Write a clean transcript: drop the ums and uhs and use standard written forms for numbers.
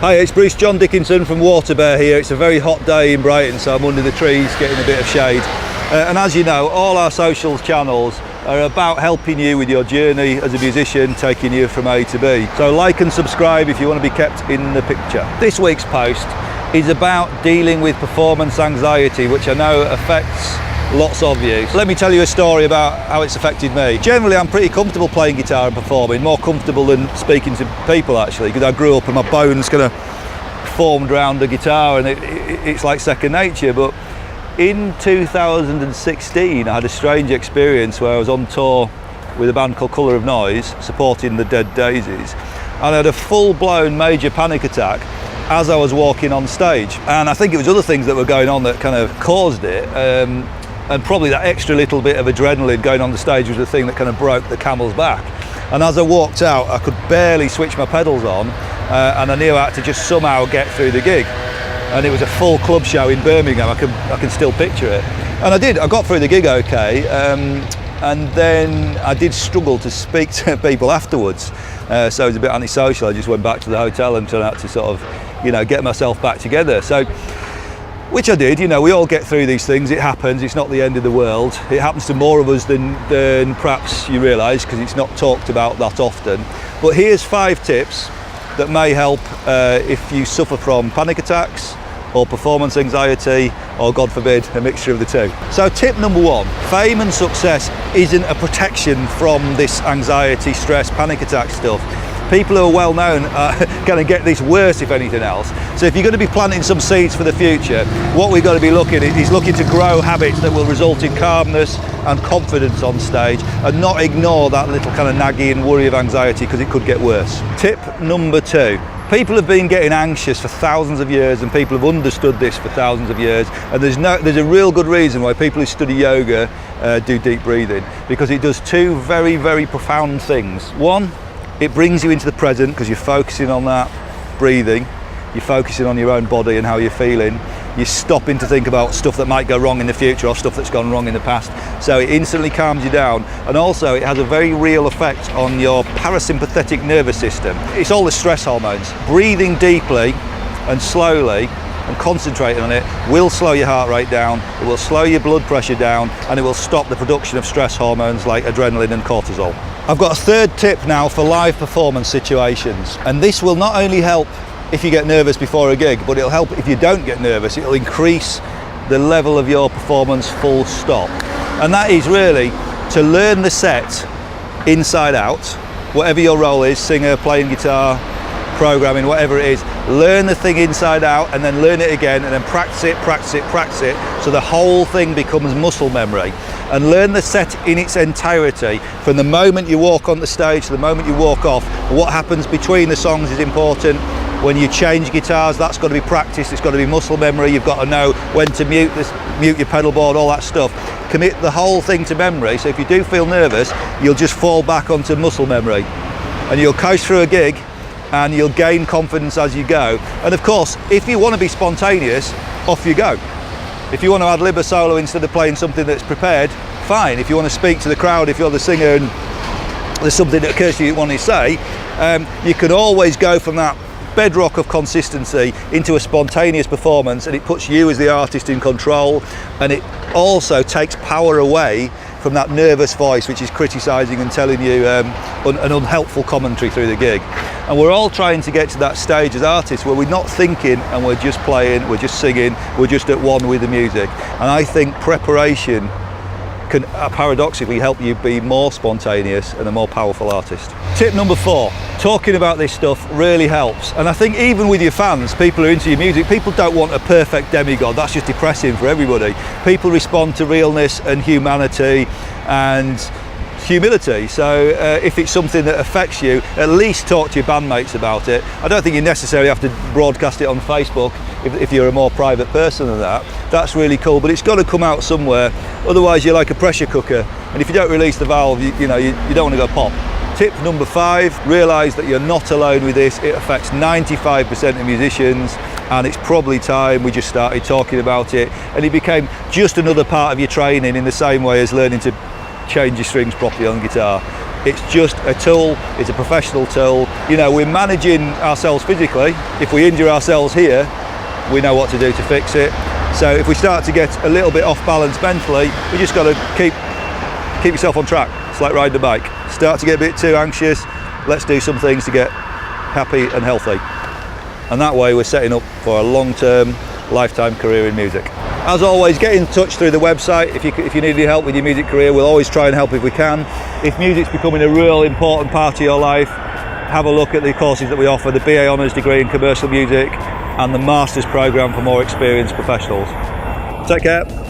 Hi, it's Bruce John Dickinson from WaterBear here. It's a very hot day in Brighton, so I'm under the trees getting a bit of shade. And as you know, all our social channels are about helping you with your journey as a musician, taking you from A to B. So like and subscribe if you want to be kept in the picture. This week's post is about dealing with performance anxiety, which I know affects lots of you. Let me tell you a story about how it's affected me. Generally, I'm pretty comfortable playing guitar and performing, more comfortable than speaking to people actually, because I grew up and my bones kind of formed around the guitar and it's like second nature. But in 2016, I had a strange experience where I was on tour with a band called Colour of Noise, supporting the Dead Daisies, and I had a full-blown major panic attack as I was walking on stage. And I think it was other things that were going on that kind of caused it. And probably that extra little bit of adrenaline going on the stage was the thing that kind of broke the camel's back. And as I walked out, I could barely switch my pedals on, and I knew I had to just somehow get through the gig. And it was a full club show in Birmingham. I can still picture it. And I did. I got through the gig okay, and then I did struggle to speak to people afterwards. So it was a bit antisocial. I just went back to the hotel and tried to sort of, get myself back together. So. Which I did, we all get through these things, it happens, it's not the end of the world. It happens to more of us than perhaps you realise, because it's not talked about that often. But here's 5 tips that may help if you suffer from panic attacks or performance anxiety, or God forbid, a mixture of the two. So tip number 1, fame and success isn't a protection from this anxiety, stress, panic attack stuff. People who are well known are going to get this worse, if anything else. So if you're going to be planting some seeds for the future, what we've got to be looking at is looking to grow habits that will result in calmness and confidence on stage, and not ignore that little kind of nagging worry of anxiety, because it could get worse. Tip number 2. People have been getting anxious for thousands of years, and people have understood this for thousands of years, and there's a real good reason why people who study yoga do deep breathing, because it does 2 very, very profound things. 1, it brings you into the present, because you're focusing on that breathing, you're focusing on your own body and how you're feeling. You're stopping to think about stuff that might go wrong in the future or stuff that's gone wrong in the past. So it instantly calms you down, and also it has a very real effect on your parasympathetic nervous system. It's all the stress hormones. Breathing deeply and slowly and concentrating on it will slow your heart rate down, it will slow your blood pressure down, and it will stop the production of stress hormones like adrenaline and cortisol. I've got a 3rd tip now for live performance situations, and this will not only help if you get nervous before a gig, but it'll help if you don't get nervous. It'll increase the level of your performance, full stop. And that is really to learn the set inside out, whatever your role is, singer, playing guitar, programming, whatever it is. Learn the thing inside out, and then learn it again, and then practice it, so the whole thing becomes muscle memory. And learn the set in its entirety, from the moment you walk on the stage to the moment you walk off. What happens between the songs is important. When you change guitars, that's got to be practiced, it's got to be muscle memory. You've got to know when to mute your pedal board, all that stuff. Commit the whole thing to memory, so if you do feel nervous, you'll just fall back onto muscle memory, and you'll coast through a gig, and you'll gain confidence as you go. And of course, if you want to be spontaneous, off you go. If you want to ad-lib a solo instead of playing something that's prepared, fine. If you want to speak to the crowd, if you're the singer and there's something that occurs to you want to say, you can always go from that bedrock of consistency into a spontaneous performance, and it puts you as the artist in control, and it also takes power away from that nervous voice which is criticising and telling you an unhelpful commentary through the gig. And we're all trying to get to that stage as artists where we're not thinking and we're just playing, we're just singing, we're just at one with the music. And I think preparation can paradoxically help you be more spontaneous and a more powerful artist. Tip number 4, talking about this stuff really helps. And I think even with your fans, people who are into your music, people don't want a perfect demigod. That's just depressing for everybody. People respond to realness and humanity and humility. So if it's something that affects you, at least talk to your bandmates about it. I don't think you necessarily have to broadcast it on Facebook if you're a more private person than that. That's really cool, but it's got to come out somewhere. Otherwise you're like a pressure cooker, and if you don't release the valve, you don't want to go pop. Tip number 5, realise that you're not alone with this. It affects 95% of musicians, and it's probably time we just started talking about it, and it became just another part of your training, in the same way as learning to change your strings properly on guitar. It's just a tool, it's a professional tool, you know, we're managing ourselves physically. If we injure ourselves here, we know what to do to fix it. So if we start to get a little bit off balance mentally, we just got to keep yourself on track. It's like riding a bike. Start to get a bit too anxious, let's do some things to get happy and healthy. And that way we're setting up for a long-term, lifetime career in music. As always, get in touch through the website. If you need any help with your music career, we'll always try and help if we can. If music's becoming a real important part of your life, have a look at the courses that we offer, the BA Honours degree in commercial music and the Masters programme for more experienced professionals. Take care.